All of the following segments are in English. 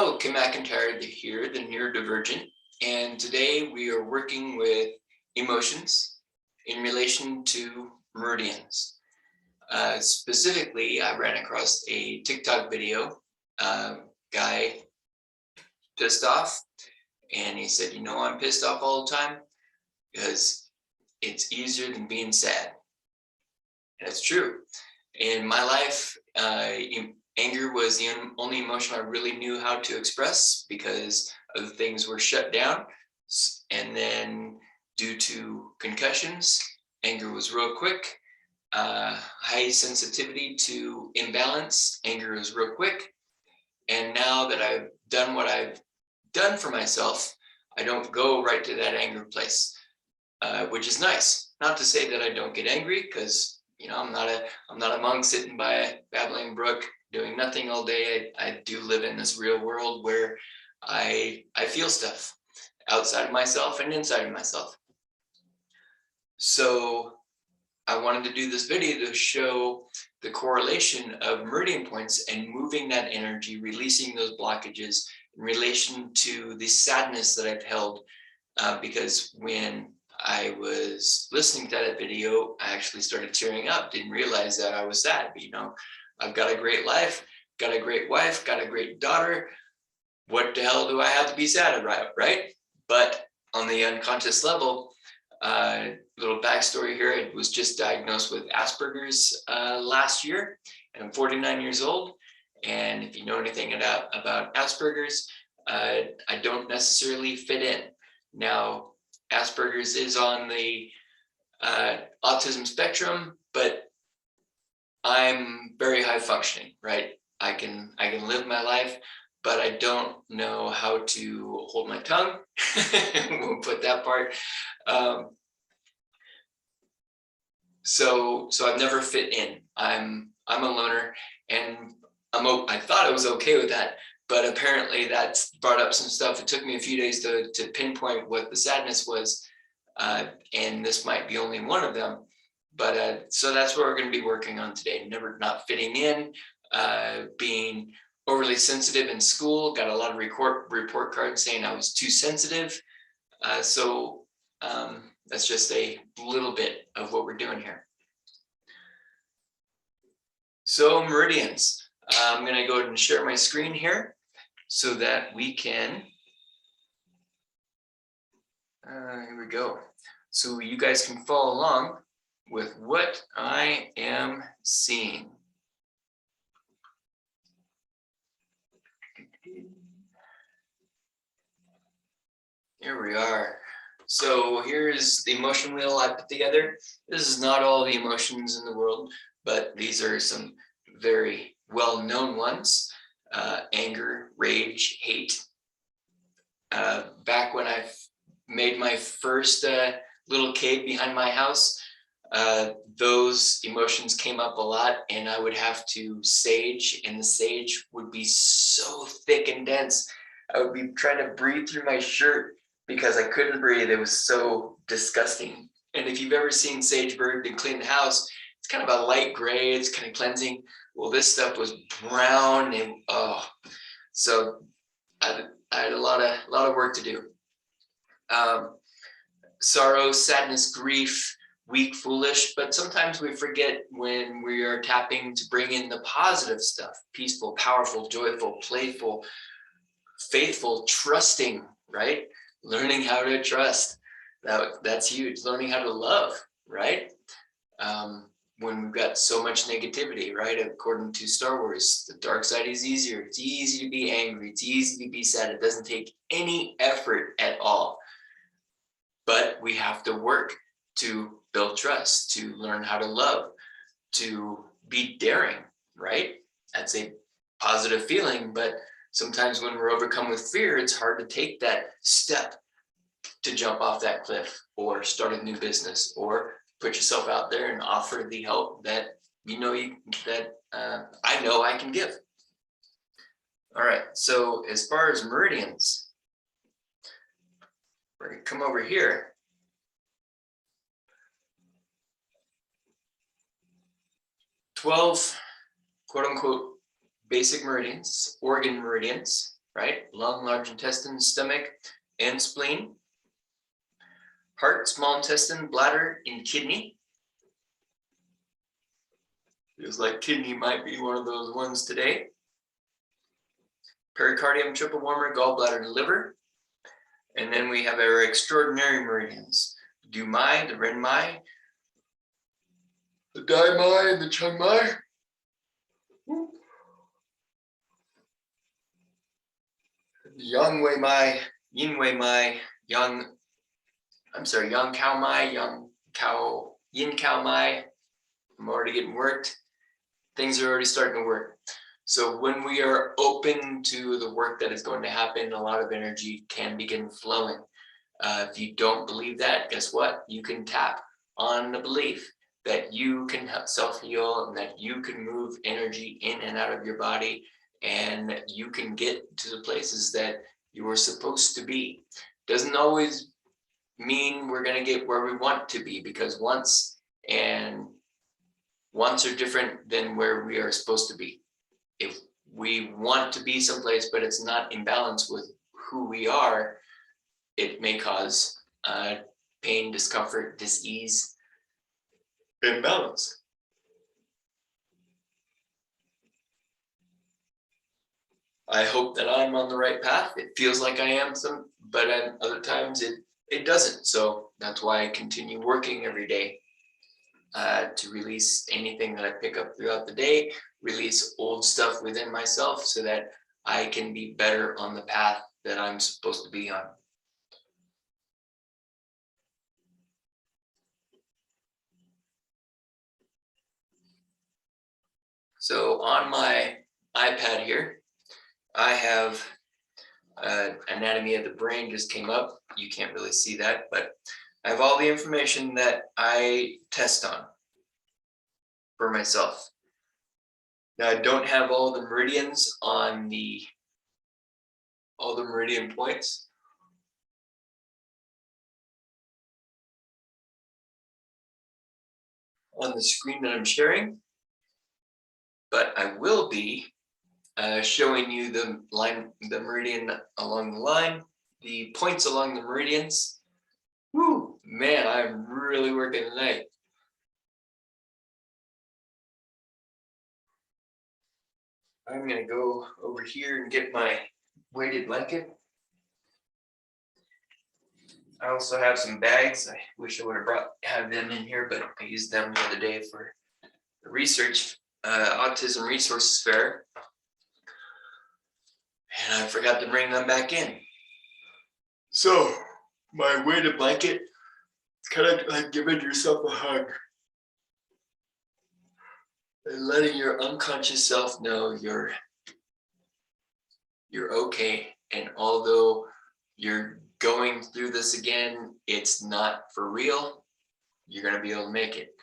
Hello, Kim McIntyre here, the neurodivergent, and today we are working with emotions in relation to meridians. Specifically, I ran across a TikTok video, guy pissed off, and he said, I'm pissed off all the time because it's easier than being sad. And it's true. In my life, anger was the only emotion I really knew how to express because other things were shut down. And then due to concussions, anger was real quick. High sensitivity to imbalance, anger was real quick. And now that I've done what I've done for myself, I don't go right to that anger place, which is nice. Not to say that I don't get angry, because I'm not a monk sitting by a babbling brook doing nothing all day. I do live in this real world where I feel stuff outside of myself and inside of myself. So I wanted to do this video to show the correlation of meridian points and moving that energy, releasing those blockages in relation to the sadness that I've held, because when I was listening to that video, I actually started tearing up. Didn't realize that I was sad. But, I've got a great life, got a great wife, got a great daughter. What the hell do I have to be sad about, right? But on the unconscious level, little backstory here, I was just diagnosed with Asperger's last year, and I'm 49 years old. And if you know anything about Asperger's, I don't necessarily fit in. Now, Asperger's is on the autism spectrum, but I'm very high functioning, right? I can live my life, but I don't know how to hold my tongue. We'll put that part. So I've never fit in. I'm a loner, and I thought I was okay with that, but apparently that's brought up some stuff. It took me a few days to pinpoint what the sadness was, and this might be only one of them. But so that's what we're going to be working on today. Not fitting in, being overly sensitive in school. Got a lot of report cards saying I was too sensitive. So that's just a little bit of what we're doing here. So meridians. I'm going to go ahead and share my screen here so that we can. Here we go. So you guys can follow along with what I am seeing. Here we are. So here's the emotion wheel I put together. This is not all the emotions in the world, but these are some very well-known ones. Anger, rage, hate. Back when I made my first little cave behind my house, those emotions came up a lot, and I would have to sage, and the sage would be so thick and dense. I would be trying to breathe through my shirt because I couldn't breathe. It was so disgusting. And if you've ever seen sage burn and clean the house, it's kind of a light gray, it's kind of cleansing. Well, this stuff was brown, and so I had a lot of work to do. Sorrow, sadness, grief, weak, foolish, but sometimes we forget when we are tapping to bring in the positive stuff: peaceful, powerful, joyful, playful, faithful, trusting, right? Learning how to trust. That's huge. Learning how to love, right? When we've got so much negativity, right? According to Star Wars, the dark side is easier. It's easy to be angry. It's easy to be sad. It doesn't take any effort at all. But we have to work to build trust, to learn how to love, to be daring, right? That's a positive feeling, but sometimes when we're overcome with fear, it's hard to take that step to jump off that cliff or start a new business or put yourself out there and offer the help that I know I can give. All right, so as far as meridians, we're going to come over here. "12 quote unquote basic meridians, organ meridians, right? Lung, large intestine, stomach, and spleen. Heart, small intestine, bladder, and kidney. Feels like kidney might be one of those ones today. Pericardium, triple warmer, gallbladder, and liver. And then we have our extraordinary meridians. Du Mai, the Ren Mai, the Dai Mai, and the Chung Mai. The Yang Wei Mai, Yin Wei Mai, Yang Kao Mai, Yin Kao Mai. I'm already getting worked. Things are already starting to work. So when we are open to the work that is going to happen, a lot of energy can begin flowing. If you don't believe that, guess what? You can tap on the belief that you can self-heal and that you can move energy in and out of your body, and you can get to the places that you were supposed to be. Doesn't always mean we're going to get where we want to be, because wants are different than where we are supposed to be. If we want to be someplace, but it's not in balance with who we are, it may cause pain, discomfort, dis-ease, imbalance. I hope that I'm on the right path. It feels like I am, but at other times it doesn't. So that's why I continue working every day to release anything that I pick up throughout the day, release old stuff within myself so that I can be better on the path that I'm supposed to be on. So on my iPad here, I have anatomy of the brain just came up. You can't really see that, but I have all the information that I test on for myself. Now I don't have all the meridians on all the meridian points. On the screen that I'm sharing, but I will be showing you the meridian along the line, the points along the meridians. Woo, man, I'm really working tonight. I'm gonna go over here and get my weighted blanket. I also have some bags. I wish I would have had them in here, but I used them the other day for the research, Autism Resources Fair. And I forgot to bring them back in. So my weighted blanket, it's kind of like giving yourself a hug and letting your unconscious self know you're okay. And although you're going through this again, it's not for real. You're going to be able to make it.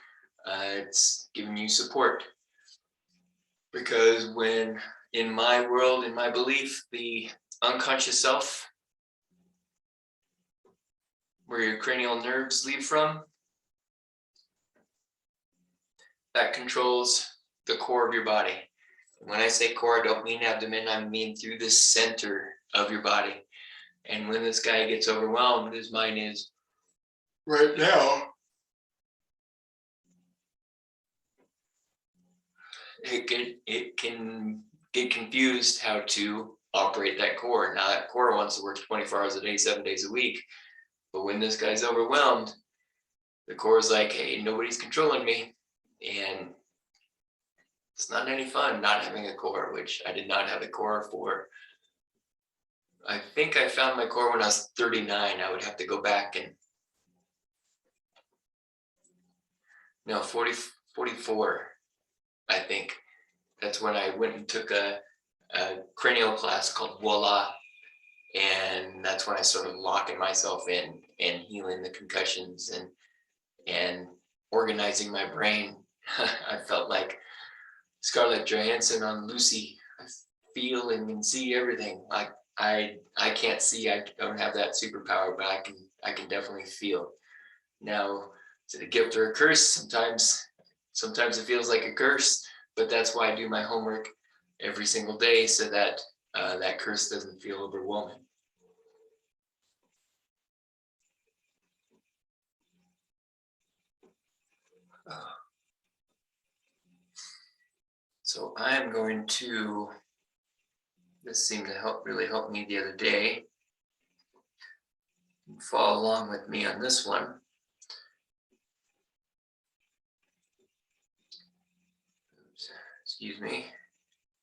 It's giving you support. Because when in my world, in my belief, the unconscious self, where your cranial nerves leave from, that controls the core of your body. When I say core, I don't mean abdomen, I mean through the center of your body. And when this guy gets overwhelmed, his mind is right now, it can get confused how to operate that core. Now that core wants to work 24 hours a day, 7 days a week. But when this guy's overwhelmed, the core is like, hey, nobody's controlling me. And it's not any fun not having a core, which I did not have a core for. I think I found my core when I was 39. I would have to go back and, no, 44, I think. That's when I went and took a cranial class called Voila. And that's when I started locking myself in and healing the concussions and organizing my brain. I felt like Scarlett Johansson on Lucy. I feel and can see everything. Like I can't see, I don't have that superpower, but I can definitely feel. Now, is it a gift or a curse? Sometimes it feels like a curse, but that's why I do my homework every single day so that that curse doesn't feel overwhelming. So I'm going to, this seemed to really help me the other day. Follow along with me on this one. Oops, excuse me.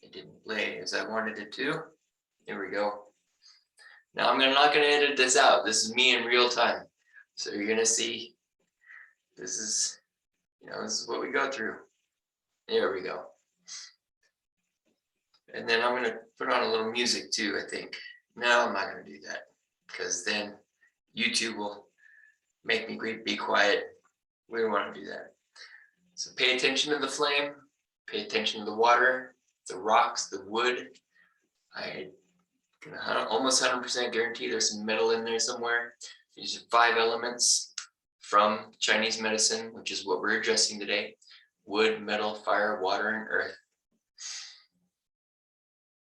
It didn't play as I wanted it to. Here we go. Now I'm not going to edit this out. This is me in real time. So you're going to see this is, this is what we go through. There we go. And then I'm going to put on a little music too, I think. No, I'm not going to do that because then YouTube will make me be quiet. We don't want to do that. So pay attention to the flame, pay attention to the water, the rocks, the wood. I can almost 100% guarantee there's some metal in there somewhere. These are 5 elements from Chinese medicine, which is what we're addressing today. Wood, metal, fire, water, and earth.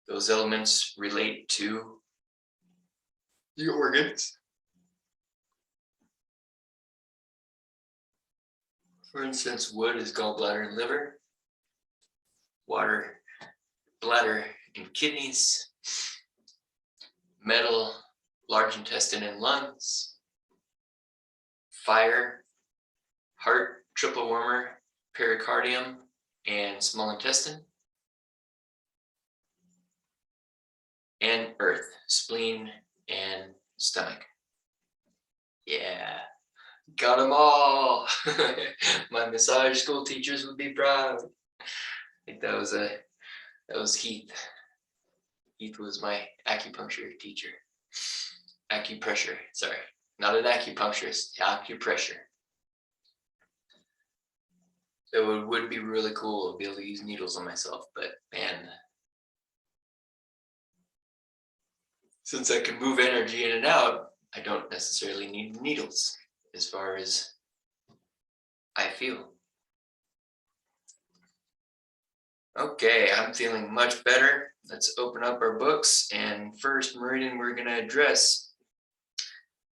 Those elements relate to the organs. For instance, wood is gallbladder and liver. Water, bladder and kidneys. Metal, large intestine and lungs. Fire, heart, triple wormer, pericardium, and small intestine. And earth, spleen and stomach. Yeah, got them all. My massage school teachers would be proud. I think that was Heath. Heath was my acupuncture teacher. Acupressure, sorry. Not an acupuncturist, acupressure. So it would be really cool to be able to use needles on myself, but man, since I can move energy in and out, I don't necessarily need needles as far as I feel. Okay, I'm feeling much better. Let's open up our books, and first meridian we're going to address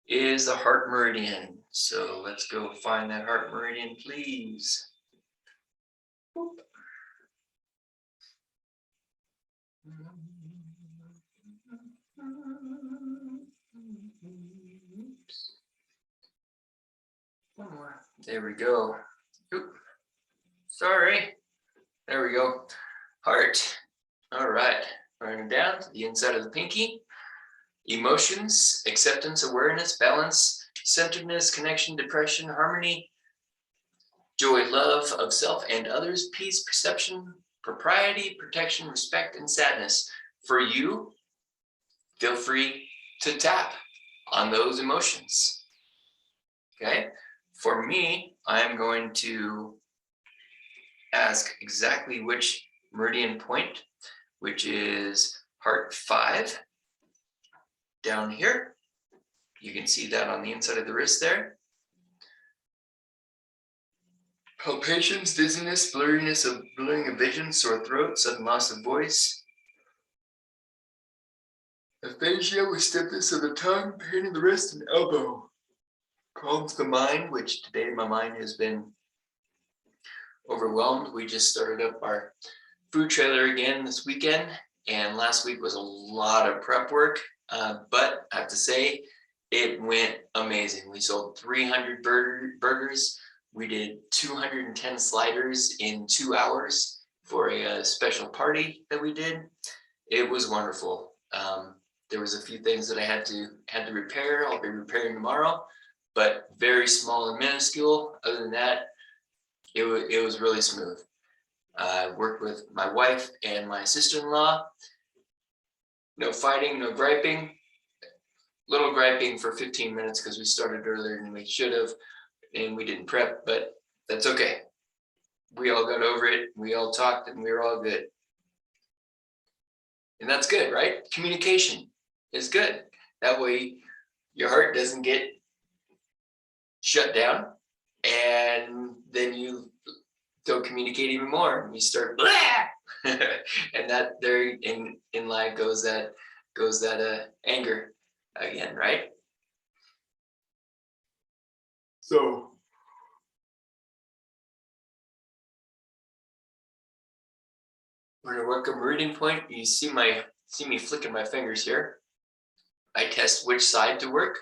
is the heart meridian. So let's go find that heart meridian, please. Boop. Oops. One more. There we go. Oop. Sorry. There we go. Heart. All right. Running down to the inside of the pinky. Emotions, acceptance, awareness, balance, centeredness, connection, depression, harmony, joy, love of self and others, peace, perception, propriety, protection, respect, and sadness. For you, feel free to tap on those emotions. Okay. For me, I'm going to ask exactly which meridian point, which is heart 5. Down here, you can see that on the inside of the wrist there. Palpitations, dizziness, blurring of vision, sore throat, sudden loss of voice. Aphasia with stiffness of the tongue, pain in the wrist and elbow. Calms the mind, which today my mind has been overwhelmed. We just started up our food trailer again this weekend, and last week was a lot of prep work. But I have to say, it went amazing. We sold 300 burgers. We did 210 sliders in 2 hours for a special party that we did. It was wonderful. There was a few things that I had to repair. I'll be repairing tomorrow, but very small and minuscule. Other than that, it was really smooth. I worked with my wife and my sister-in-law. No fighting, no griping. Little griping for 15 minutes because we started earlier than we should have, and we didn't prep, but that's okay. We all got over it. We all talked, and we were all good. And that's good, right? Communication is good. That way, your heart doesn't get shut down, and then you don't communicate even more. And you start, blah! And that there in line goes that anger again, right? So we're gonna work a meridian point. You see me flicking my fingers here. I test which side to work.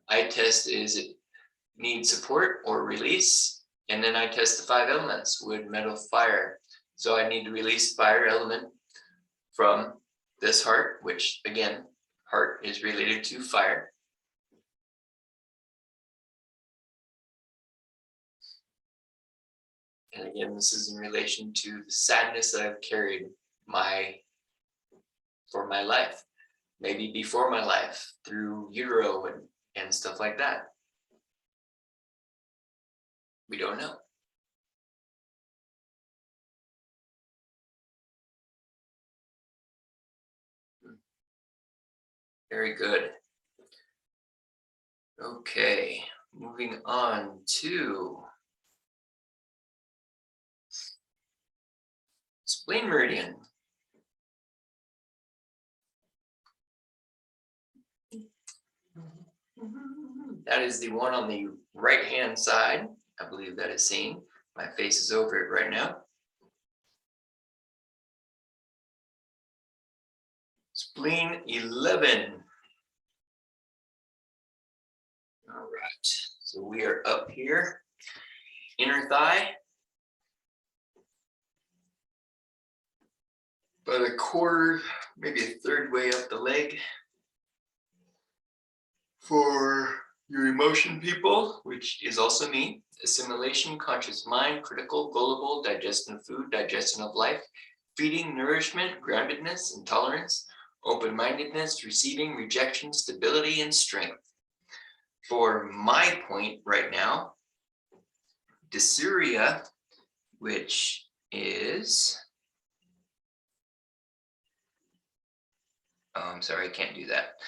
I test is it need support or release, and then I test the 5 elements: wood, metal, fire. So I need to release fire element from this heart, which again, heart is related to fire. And again, this is in relation to the sadness that I've carried for my life, maybe before my life, through utero and stuff like that. We don't know. Very good. Okay, moving on to spleen meridian. That is the one on the right-hand side. I believe that is seen. My face is over it right now. Spleen 11. All right, so we are up here, inner thigh, about a quarter, maybe a third way up the leg. For your emotion people, which is also me: assimilation, conscious mind, critical, gullible, digestion of food, digestion of life, feeding, nourishment, groundedness, intolerance, open-mindedness, receiving, rejection, stability, and strength. For my point right now, dysuria, which is, oh, I'm sorry, I can't do that.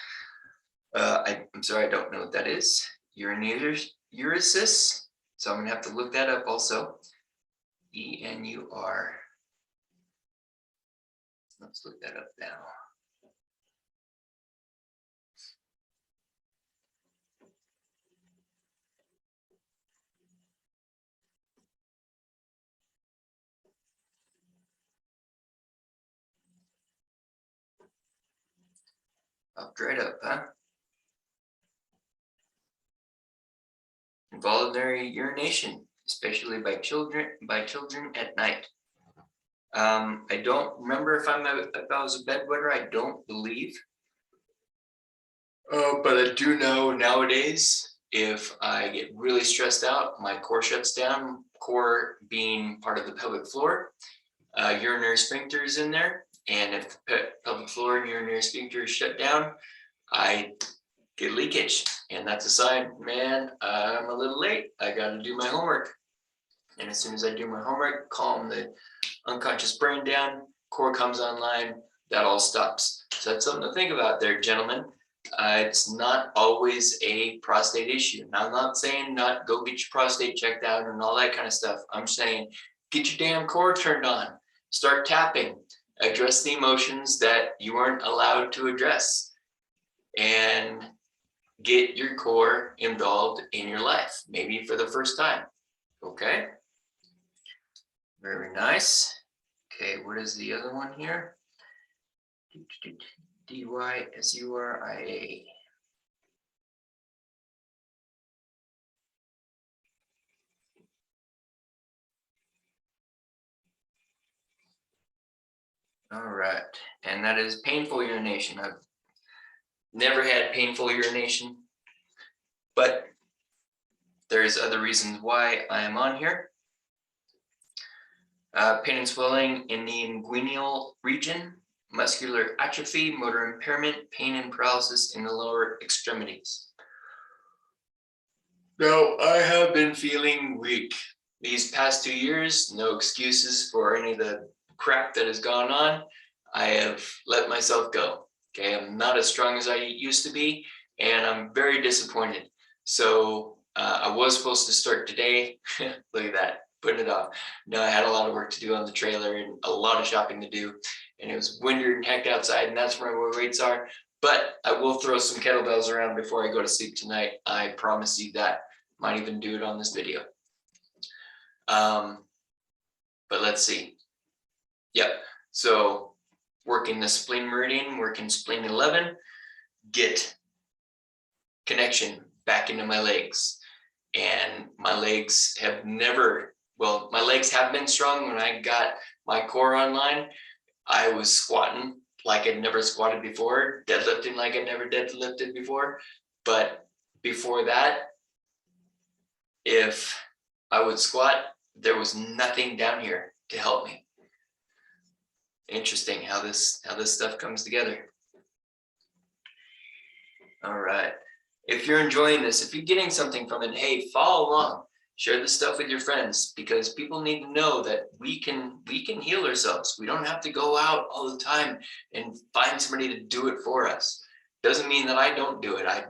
I'm sorry, I don't know what that is. Urisis. So I'm gonna have to look that up also. ENUR. Let's look that up now. Popped right up, huh? Involuntary urination, especially by children at night. I don't remember if I was a bedwetter. I don't believe. But I do know nowadays, if I get really stressed out, my core shuts down. Core being part of the pelvic floor. Urinary sphincter is in there, and if the pelvic floor and urinary sphincter is shut down, I get leakage, and that's a sign, man, I'm a little late. I got to do my homework. And as soon as I do my homework, calm the unconscious brain down, core comes online, that all stops. So that's something to think about there, gentlemen. It's not always a prostate issue. Now, I'm not saying not go get your prostate checked out and all that kind of stuff. I'm saying get your damn core turned on. Start tapping. Address the emotions that you weren't allowed to address. And get your core involved in your life, maybe for the first time. Okay? Very nice. Okay, what is the other one here? DYSURIA. All right, and that is painful urination. I've never had painful urination, but there's other reasons why I am on here. Pain and swelling in the inguinal region, muscular atrophy, motor impairment, pain and paralysis in the lower extremities. Now, I have been feeling weak these past 2 years. No excuses for any of the crap that has gone on. I have let myself go. Okay, I'm not as strong as I used to be, and I'm very disappointed. So I was supposed to start today. Look at that. putting it off. No, I had a lot of work to do on the trailer and a lot of shopping to do, and it was windy and heck outside, and that's where my weights are. But I will throw some kettlebells around before I go to sleep tonight. I promise you that. Might even do it on this video. But let's see. Yep. So working the spleen meridian, working spleen 11, get connection back into my legs. And my legs have never, well, my legs have been strong. When I got my core online, I was squatting like I'd never squatted before, deadlifting like I'd never deadlifted before. But before that, if I would squat, there was nothing down here to help me. Interesting how this stuff comes together. All right. If you're enjoying this, if you're getting something from it, hey, follow along. Share this stuff with your friends, because people need to know that we can heal ourselves. We don't have to go out all the time and find somebody to do it for us. Doesn't mean that I don't do it. I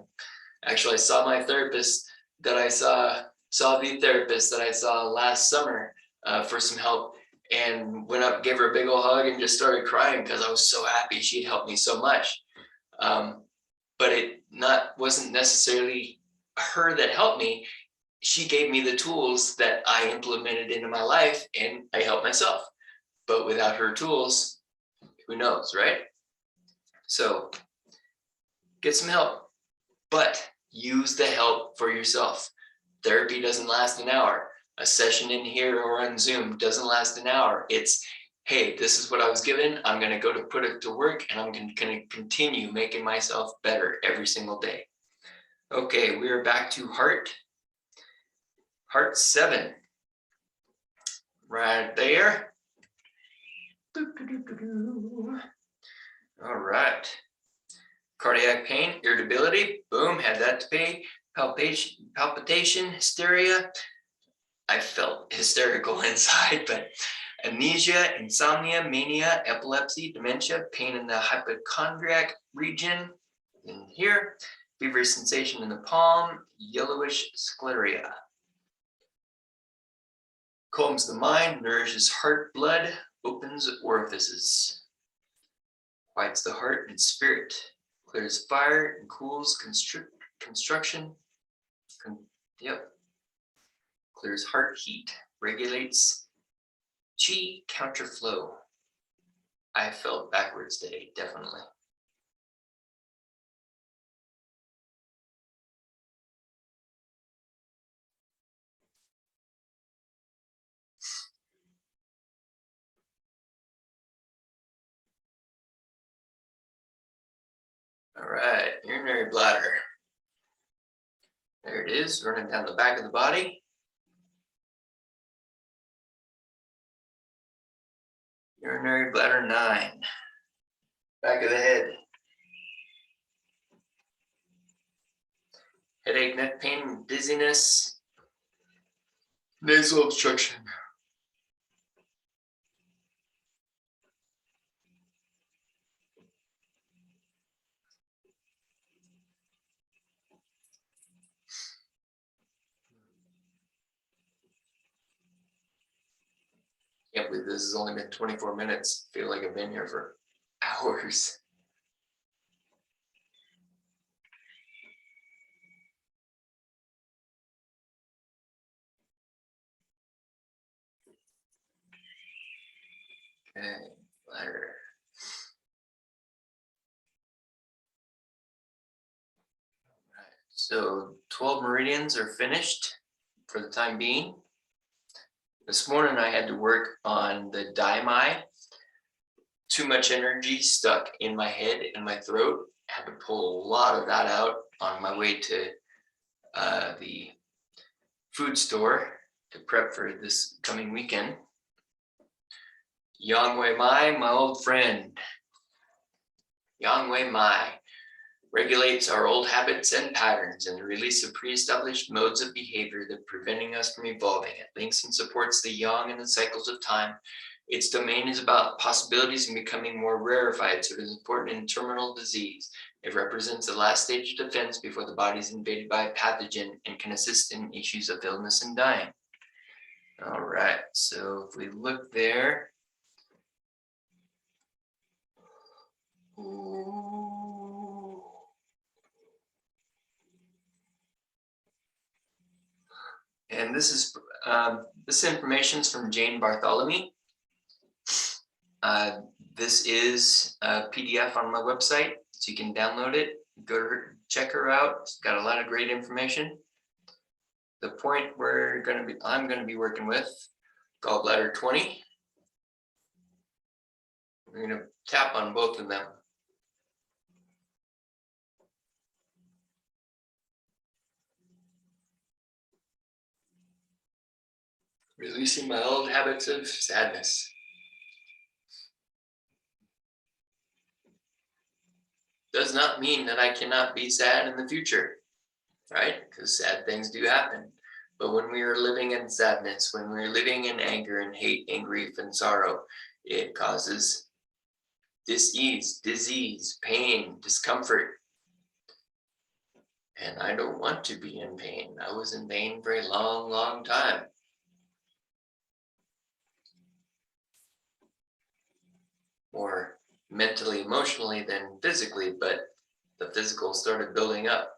saw my therapist that I saw the therapist that I saw last summer for some help, and went up, gave her a big old hug, and just started crying because I was so happy she'd helped me so much. But it wasn't necessarily her that helped me. She gave me the tools that I implemented into my life, and I helped myself. But without her tools, who knows, right? So get some help, but use the help for yourself. Therapy doesn't last an hour. A session in here or on Zoom doesn't last an hour. It's, hey, this is what I was given. I'm going to go to put it to work, and I'm going to continue making myself better every single day. Okay, we are back to heart 7. Right there. All right. Cardiac pain, irritability, boom, had that to pay. Palpitation, hysteria. I felt hysterical inside, but amnesia, insomnia, mania, epilepsy, dementia, pain in the hypochondriac region in here, feverish sensation in the palm, yellowish scleria. Calms the mind, nourishes heart blood, opens orifices, quiets the heart and spirit, clears fire and cools construction. Clears heart heat, regulates chi counterflow. I felt backwards today, definitely. All right, urinary bladder. There it is, running down the back of the body. Urinary bladder 9. Back of the head. Headache, neck pain, dizziness, nasal obstruction. Can't believe this has only been 24 minutes. I feel like I've been here for hours. Okay, bladder. Right. So 12 meridians are finished for the time being. This morning I had to work on the daimai. Too much energy stuck in my head and my throat. I had to pull a lot of that out on my way to the food store to prep for this coming weekend. Yang Wei Mai, my old friend. Yang Wei Mai regulates our old habits and patterns and the release of pre-established modes of behavior that are preventing us from evolving. It links and supports the yang and the cycles of time. Its domain is about possibilities and becoming more rarefied, so it is important in terminal disease. It represents the last stage of defense before the body is invaded by a pathogen and can assist in issues of illness and dying. All right, so if we look there, ooh. And this information is from Jane Bartholomew. This is a PDF on my website, so you can download it. Go to her, check her out. She's got a lot of great information. The point I'm going to be working with, gallbladder 20. We're going to tap on both of them. Releasing my old habits of sadness. Does not mean that I cannot be sad in the future, right? Because sad things do happen. But when we are living in sadness, when we're living in anger and hate and grief and sorrow, it causes dis-ease, disease, pain, discomfort. And I don't want to be in pain. I was in pain for a long, long time. More mentally, emotionally than physically, but the physical started building up.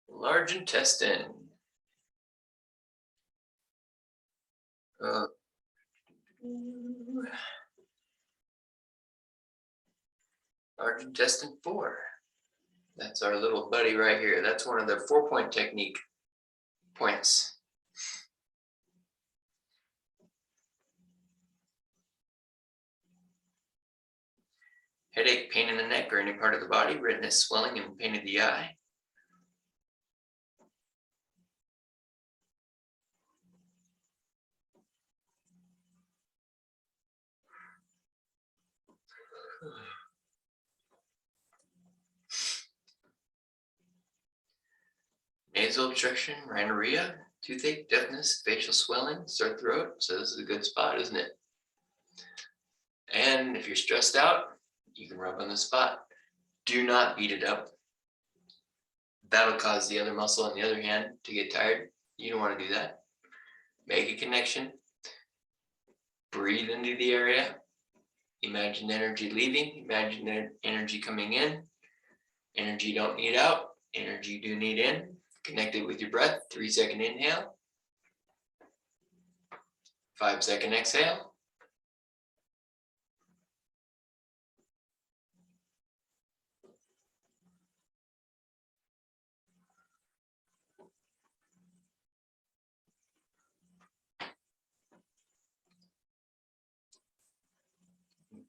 Large intestine. Large intestine 4. That's our little buddy right here. That's one of the 4-point technique points. Headache, pain in the neck or any part of the body, redness, swelling, and pain of the eye. Nasal obstruction, rhinorrhea, toothache, deafness, facial swelling, sore throat. So this is a good spot, isn't it? And if you're stressed out, you can rub on the spot. Do not beat it up. That'll cause the other muscle on the other hand to get tired. You don't want to do that. Make a connection. Breathe into the area. Imagine energy leaving. Imagine energy coming in. Energy you don't need out. Energy you do need in. Connect it with your breath. 3-second inhale. 5-second exhale.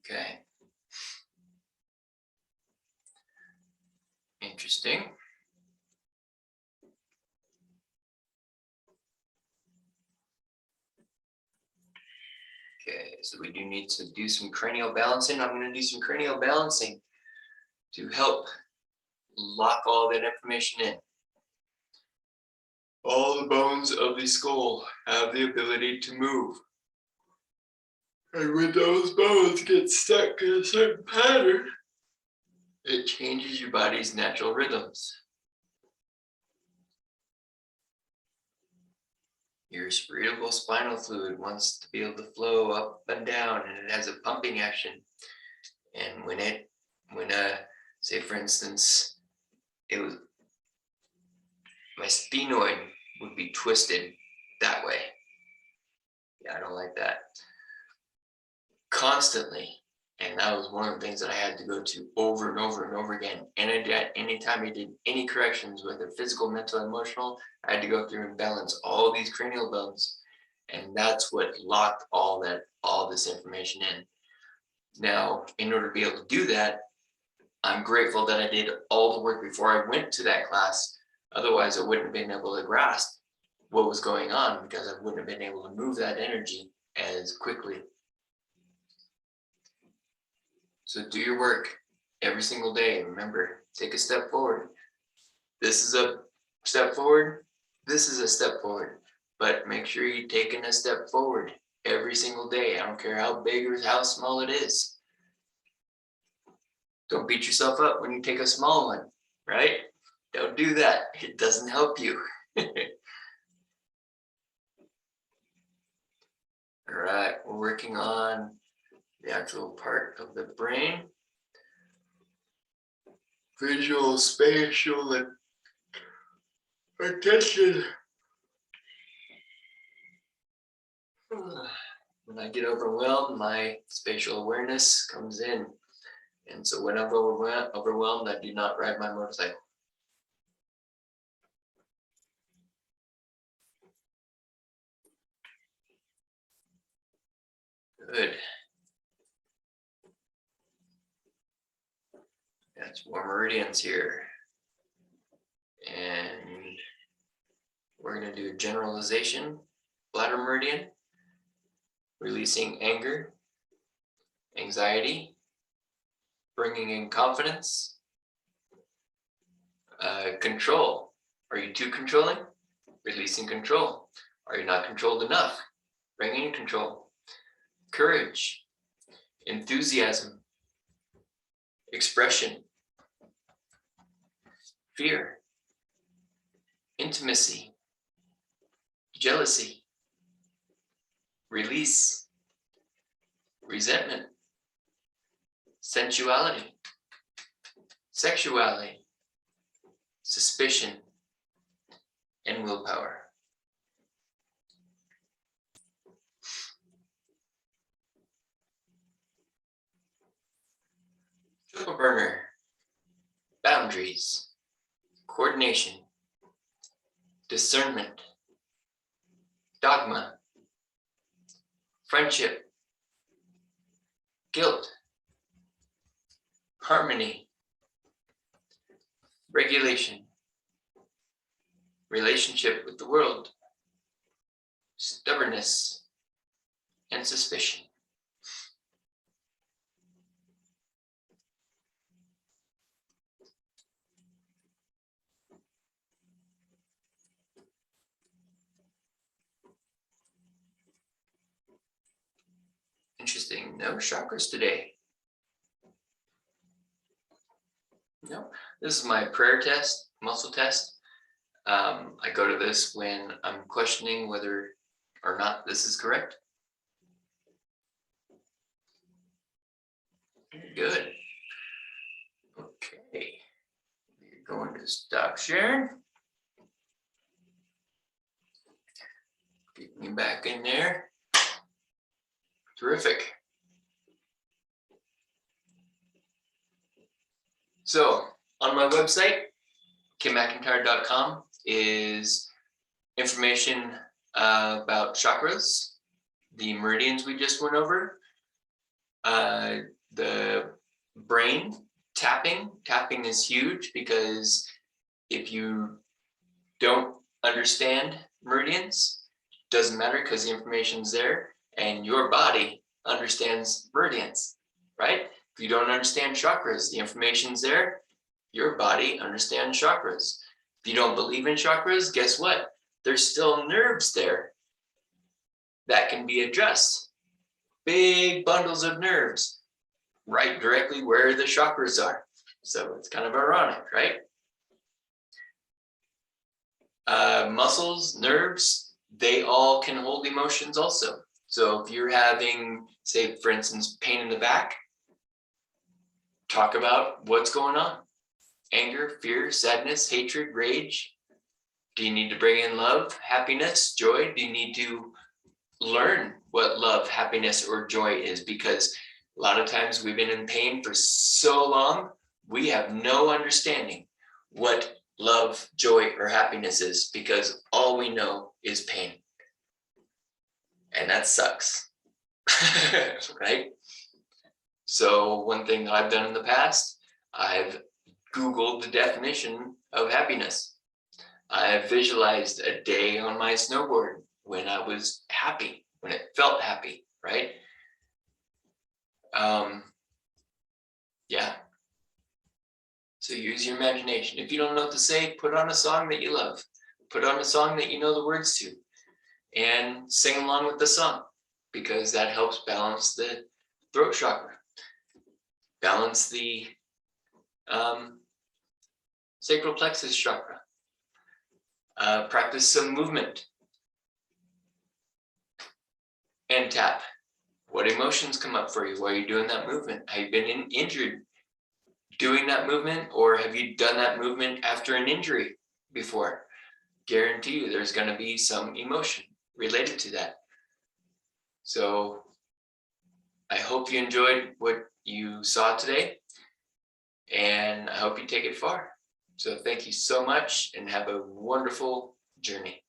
Okay. Interesting. Okay, so we do need to do some cranial balancing. I'm going to do some cranial balancing to help lock all that information in. All the bones of the skull have the ability to move. And when those bones get stuck in a certain pattern, it changes your body's natural rhythms. Your cerebral spinal fluid wants to be able to flow up and down, and it has a pumping action. And when say for instance, my sphenoid would be twisted that way. Yeah, I don't like that. Constantly. And that was one of the things that I had to go to over and over and over again. And anytime I did any corrections, whether physical, mental, emotional, I had to go through and balance all these cranial bones. And that's what locked all this information in. Now, in order to be able to do that, I'm grateful that I did all the work before I went to that class. Otherwise, I wouldn't have been able to grasp what was going on because I wouldn't have been able to move that energy as quickly. So do your work every single day. Remember, take a step forward. This is a step forward. This is a step forward. But make sure you're taking a step forward every single day. I don't care how big or how small it is. Don't beat yourself up when you take a small one, right? Don't do that. It doesn't help you. All right, we're working on the actual part of the brain. Visual, spatial, and attention. When I get overwhelmed, my spatial awareness comes in. And so when I'm overwhelmed, I do not ride my motorcycle. Good. That's more meridians here. And we're going to do a generalization, bladder meridian, releasing anger, anxiety, bringing in confidence, control. Are you too controlling? Releasing control. Are you not controlled enough? Bringing in control. Courage, enthusiasm, expression, fear, intimacy, jealousy, release, resentment, sensuality, sexuality, suspicion, and willpower. Triple burner, boundaries, coordination, discernment, dogma, friendship, guilt, harmony, regulation, relationship with the world, stubbornness, and suspicion. Interesting, no chakras today. No, this is my prayer test, muscle test. I go to this when I'm questioning whether or not this is correct. Good. Okay, you're going to stop sharing. Get me back in there. Terrific. So on my website, kimmcintyre.com, is information about chakras, the meridians we just went over, the brain tapping. Tapping is huge because if you don't understand meridians, doesn't matter because the information's there and your body understands meridians, right? If you don't understand chakras, the information's there, your body understands chakras. If you don't believe in chakras, guess what? There's still nerves there that can be addressed. Big bundles of nerves right directly where the chakras are. So it's kind of ironic, right? Muscles, nerves, they all can hold emotions also. So if you're having, say, for instance, pain in the back, talk about what's going on. Anger, fear, sadness, hatred, rage. Do you need to bring in love, happiness, joy? Do you need to learn what love, happiness, or joy is? Because a lot of times we've been in pain for so long, we have no understanding what love, joy, or happiness is because all we know is pain. And that sucks, right? So one thing that I've done in the past, I've Googled the definition of happiness. I have visualized a day on my snowboard when I was happy, when it felt happy, right? Yeah. So use your imagination. If you don't know what to say, put on a song that you love. Put on a song that you know the words to and sing along with the song. because that helps balance the throat chakra, balance the sacral plexus chakra. Practice some movement and tap. What emotions come up for you while you're doing that movement? Have you been injured doing that movement, or have you done that movement after an injury before? Guarantee you there's going to be some emotion related to that. So I hope you enjoyed what you saw today, and I hope you take it far. So thank you so much and have a wonderful journey.